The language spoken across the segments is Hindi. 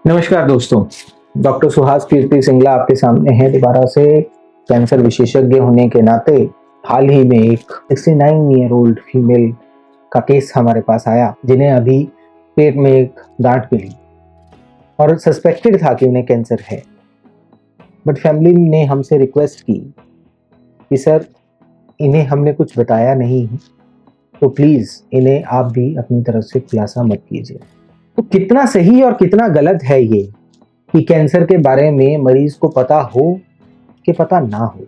नमस्कार दोस्तों, डॉक्टर सुहास कीर्ति सिंगला आपके सामने है दोबारा से। कैंसर विशेषज्ञ होने के नाते हाल ही में एक 69 ईयर ओल्ड फीमेल का केस हमारे पास आया, जिन्हें अभी पेट में एक गांठ मिली और सस्पेक्टेड था कि उन्हें कैंसर है। बट फैमिली ने हमसे रिक्वेस्ट की कि सर, इन्हें हमने कुछ बताया नहीं है, तो प्लीज इन्हें आप भी अपनी तरफ से खुलासा मत कीजिए। तो कितना सही और कितना गलत है ये कि कैंसर के बारे में मरीज को पता हो कि पता ना हो।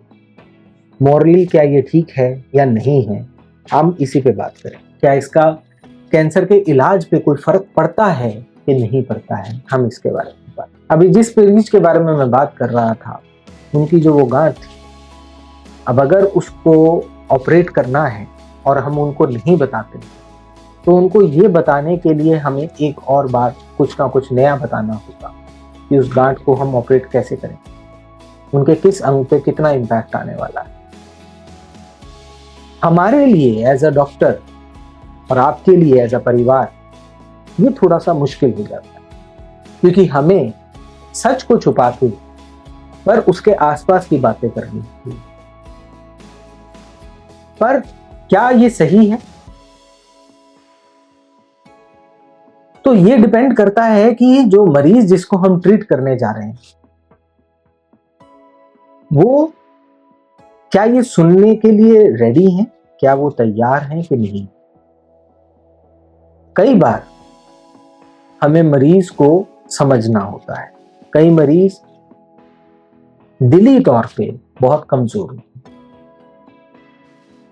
मॉरली क्या ये ठीक है या नहीं है, हम इसी पे बात करें। क्या इसका कैंसर के इलाज पे कोई फर्क पड़ता है कि नहीं पड़ता है, हम इसके बारे में बात। अभी जिस मरीज के बारे में मैं बात कर रहा था, उनकी जो वो गांठ थी, अब अगर उसको ऑपरेट करना है और हम उनको नहीं बताते, तो उनको ये बताने के लिए हमें एक और बात, कुछ ना कुछ नया बताना होगा कि उस गांठ को हम ऑपरेट कैसे करें, उनके किस अंग पे कितना इम्पैक्ट आने वाला है। हमारे लिए एज अ डॉक्टर और आपके लिए एज अ परिवार ये थोड़ा सा मुश्किल हो जाता है, क्योंकि हमें सच को छुपा के पर उसके आसपास की बातें करनी होती है। पर क्या ये सही है? तो ये डिपेंड करता है कि जो मरीज जिसको हम ट्रीट करने जा रहे हैं, वो क्या ये सुनने के लिए रेडी हैं, क्या वो तैयार हैं कि नहीं। कई बार हमें मरीज को समझना होता है। कई मरीज दिली तौर पे बहुत कमजोर हैं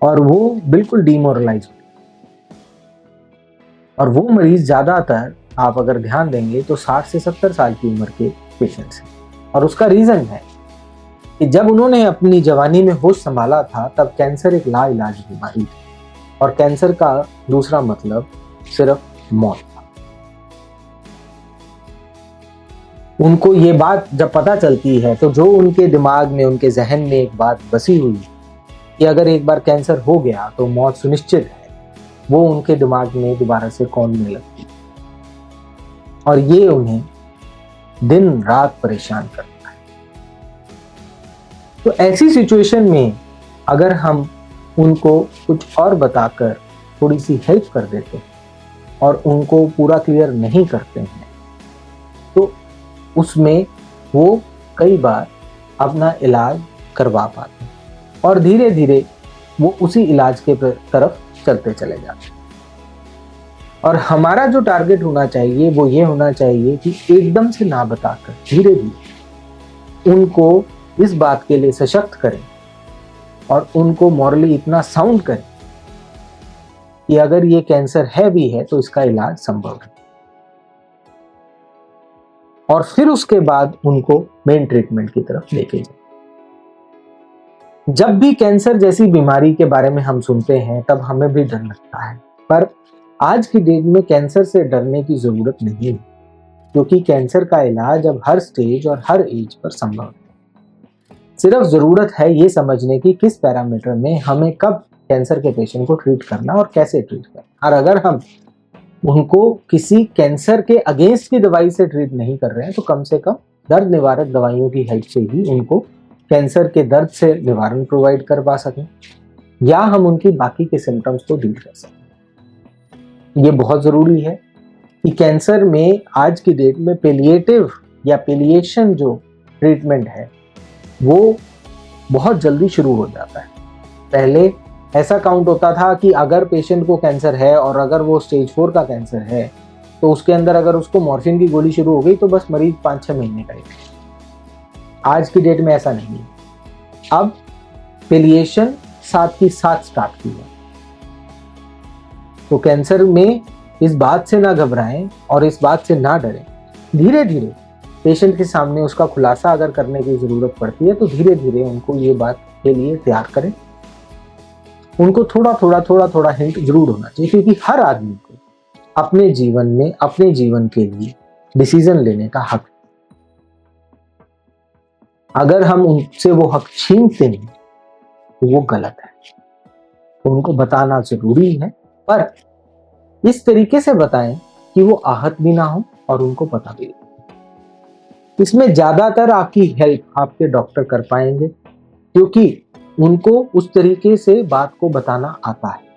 और वो बिल्कुल डिमोरलाइज हो, और वो मरीज ज्यादातर आप अगर ध्यान देंगे तो 60 से 70 साल की उम्र के पेशेंट्स हैं। और उसका रीजन है कि जब उन्होंने अपनी जवानी में होश संभाला था, तब कैंसर एक लाइलाज बीमारी थी और कैंसर का दूसरा मतलब सिर्फ मौत था। उनको ये बात जब पता चलती है, तो जो उनके दिमाग में, उनके जहन में एक बात बसी हुई कि अगर एक बार कैंसर हो गया तो मौत सुनिश्चित है, वो उनके दिमाग में दोबारा से कौंधने लगती और ये उन्हें दिन रात परेशान करता है। तो ऐसी सिचुएशन में अगर हम उनको कुछ और बताकर थोड़ी सी हेल्प कर देते हैं और उनको पूरा क्लियर नहीं करते हैं, तो उसमें वो कई बार अपना इलाज करवा पाते हैं और धीरे धीरे वो उसी इलाज के तरफ चलते चले जाते हैं। और हमारा जो टारगेट होना चाहिए वो ये होना चाहिए कि एकदम से ना बताकर धीरे धीरे उनको इस बात के लिए सशक्त करें और उनको मॉरली इतना साउंड करें कि अगर ये कैंसर है भी है तो इसका इलाज संभव है, और फिर उसके बाद उनको मेन ट्रीटमेंट की तरफ लेके जाए। जब भी कैंसर जैसी बीमारी के बारे में हम सुनते हैं, तब हमें भी डर लगता है, पर आज की डेट में कैंसर से डरने की जरूरत नहीं है, क्योंकि कैंसर का इलाज अब हर स्टेज और हर एज पर संभव है। सिर्फ जरूरत है ये समझने की किस पैरामीटर में हमें कब कैंसर के पेशेंट को ट्रीट करना और कैसे ट्रीट करना। और अगर हम उनको किसी कैंसर के अगेंस्ट की दवाई से ट्रीट नहीं कर रहे हैं, तो कम से कम दर्द निवारक दवाइयों की हेल्प से ही उनको कैंसर के दर्द से निवारण प्रोवाइड करवा सकें, या हम उनकी बाकी के सिम्टम्स को डील कर सकें। ये बहुत जरूरी है कि कैंसर में आज की डेट में पेलिएटिव या पेलिएशन जो ट्रीटमेंट है वो बहुत जल्दी शुरू हो जाता है। पहले ऐसा काउंट होता था कि अगर पेशेंट को कैंसर है और अगर वो स्टेज 4 का कैंसर है, तो उसके अंदर अगर उसको मॉर्फिन की गोली शुरू हो गई तो बस मरीज 5-6 महीने का है। आज की डेट में ऐसा नहीं है। अब पेलिएशन साथ ही साथ स्टार्ट की है। तो कैंसर में इस बात से ना घबराएं और इस बात से ना डरें। धीरे धीरे पेशेंट के सामने उसका खुलासा अगर करने की जरूरत पड़ती है, तो धीरे धीरे उनको ये बात के लिए तैयार करें। उनको थोड़ा थोड़ा हिंट जरूर होना चाहिए, क्योंकि हर आदमी को अपने जीवन में, अपने जीवन के लिए डिसीजन लेने का हक है। अगर हम उनसे वो हक छीनते हैं तो वो गलत है। तो उनको बताना जरूरी है, पर इस तरीके से बताएं कि वो आहत भी ना हो और उनको पता भी नहीं। इसमें ज्यादातर आपकी हेल्प आपके डॉक्टर कर पाएंगे, क्योंकि उनको उस तरीके से बात को बताना आता है।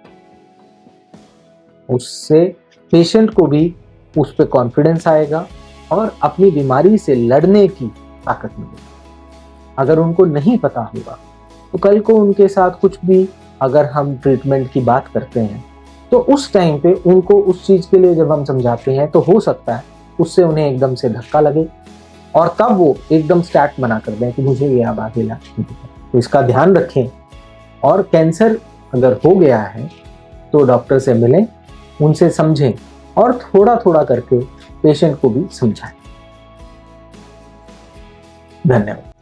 उससे पेशेंट को भी उस पर कॉन्फिडेंस आएगा और अपनी बीमारी से लड़ने की ताकत मिलेगी। अगर उनको नहीं पता होगा तो कल को उनके साथ कुछ भी अगर हम ट्रीटमेंट की बात करते हैं तो उस टाइम पे उनको उस चीज के लिए जब हम समझाते हैं तो हो सकता है उससे उन्हें एकदम से धक्का लगे और तब वो एकदम स्टार्ट मना कर दें कि मुझे ये अब आगे इलाज नहीं है। तो इसका ध्यान रखें, और कैंसर अगर हो गया है तो डॉक्टर से मिलें, उनसे समझें और थोड़ा थोड़ा करके पेशेंट को भी समझाएं। धन्यवाद।